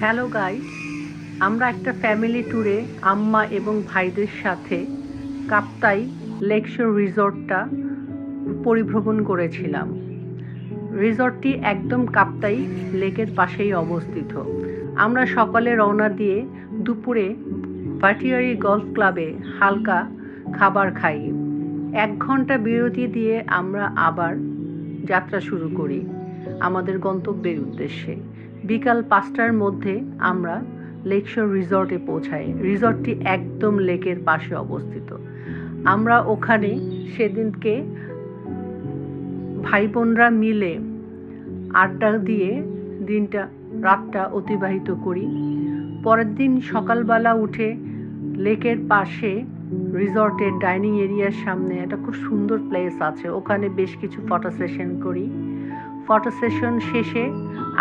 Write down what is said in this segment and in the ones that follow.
Hello guys, আমরা একটা family ট্যুরে আম্মা এবং ভাইদের সাথে কাপ্তাই লেকশোর রিসর্টটা পরিভ্রমণ করেছিলাম। রিসর্টটি একদম কাপ্তাই লেকের পাশেই অবস্থিত। আমরা সকালে রওনা দিয়ে দুপুরে ভাটিয়ারি গলফ ক্লাবে হালকা খাবার খাই। 1 ঘন্টা বিরতি দিয়ে আমরা আবার যাত্রা শুরু করি আমাদের গন্তব্যের উদ্দেশ্যে। বিকাল 5টার মধ্যে আমরা লেকশোর রিসর্টে পৌঁছাই। রিসর্টটি একদম লেকের পাশে অবস্থিত। আমরা ওখানে সেদিনকে ভাই বোনরা মিলে আড্ডা দিয়ে রাতটা অতিবাহিত করি। পরের দিন সকালবেলা উঠে লেকের পাশে রিসর্টের ডাইনিং এরিয়ার সামনে একটা খুব সুন্দর প্লেস আছে, ওখানে বেশ কিছু ফটো সেশন করি। ফটো সেশন শেষে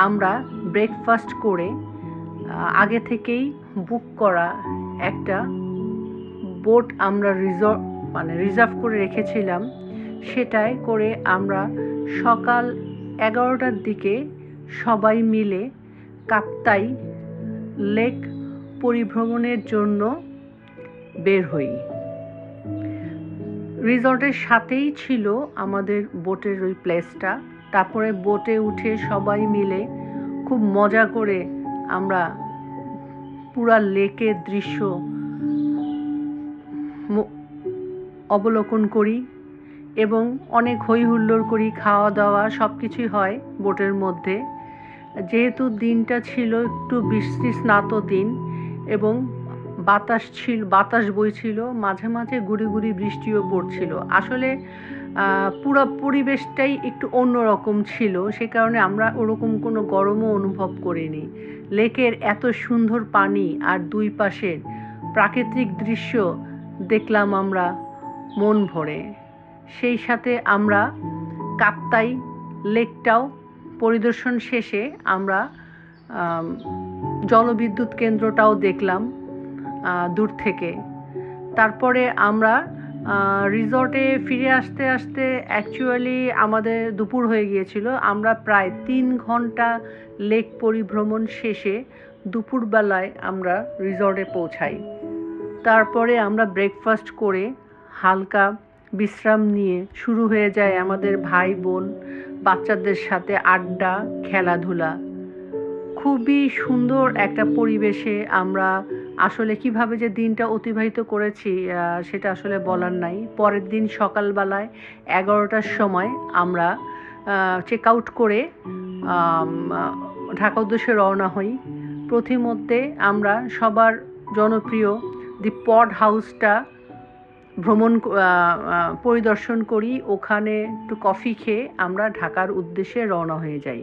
আমরা ব্রেকফাস্ট করে আগে থেকেই বুক করা একটা বোট আমরা রিজার্ভ করে রেখেছিলাম, সেটায় করে আমরা সকাল 11টার দিকে সবাই মিলে কাপ্তাই লেক পরিভ্রমণের জন্য বের হই। রিসর্টের সাথেই ছিল আমাদের বোটের ওই প্লেসটা। তারপরে বোটে উঠে সবাই মিলে খুব মজা করে আমরা পুরা লেকের দৃশ্য অবলোকন করি এবং অনেক হই হুল্লোড় করি, খাওয়া দাওয়া সব কিছুই হয় বোটের মধ্যে। যেহেতু দিনটা ছিল একটু বৃষ্টি স্নাত দিন এবং বাতাস বইছিল, মাঝে মাঝে গুড়ি গুড়ি বৃষ্টিও পড়ছিল। আসলে পুরো পরিবেশটাই একটু অন্যরকম ছিল, সে কারণে আমরা ওরকম কোনো গরমও অনুভব করিনি। লেকের এত সুন্দর পানি আর দুই পাশের প্রাকৃতিক দৃশ্য দেখলাম আমরা মন ভরে। সেই সাথে আমরা কাপ্তাই লেকটাও পরিদর্শন শেষে আমরা জলবিদ্যুৎ কেন্দ্রটাও দেখলাম দূর থেকে। তারপরে আমরা রিসর্টে ফিরে আসতে আসতে অ্যাকচুয়ালি আমাদের দুপুর হয়ে গিয়েছিল। আমরা প্রায় 3 ঘন্টা লেক পরিভ্রমণ শেষে দুপুরবেলায় আমরা রিসর্টে পৌঁছাই। তারপরে আমরা ব্রেকফাস্ট করে হালকা বিশ্রাম নিয়ে শুরু হয়ে যায় আমাদের ভাই বোন বাচ্চাদের সাথে আড্ডা, খেলাধুলা। খুবই সুন্দর একটা পরিবেশে আমরা আসলে কিভাবে যে দিনটা অতিবাহিত করেছি সেটা আসলে বলার নাই। পরের দিন সকালবেলায় 11টার সময় আমরা চেক আউট করে ঢাকা উদ্দেশ্যে রওনা হই। প্রথমে আমরা সবার জনপ্রিয় দি পড হাউসটা পরিদর্শন করি। ওখানে একটু কফি খেয়ে আমরা ঢাকার উদ্দেশ্যে রওনা হয়ে যাই।